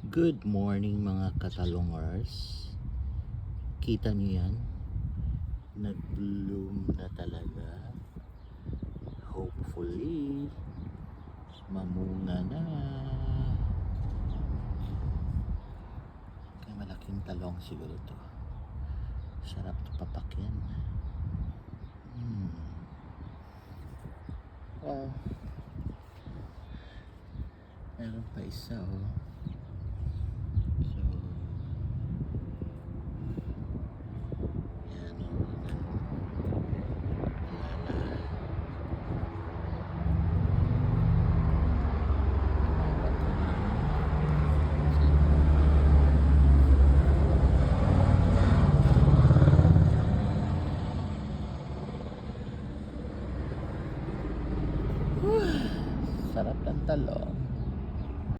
Good morning mga katalongers. Kita nyo yan? Nag-bloom na talaga. Hopefully, mamunga na. Kaya malaking talong siguro to. Sarap to papakyan. Meron pa isa oh.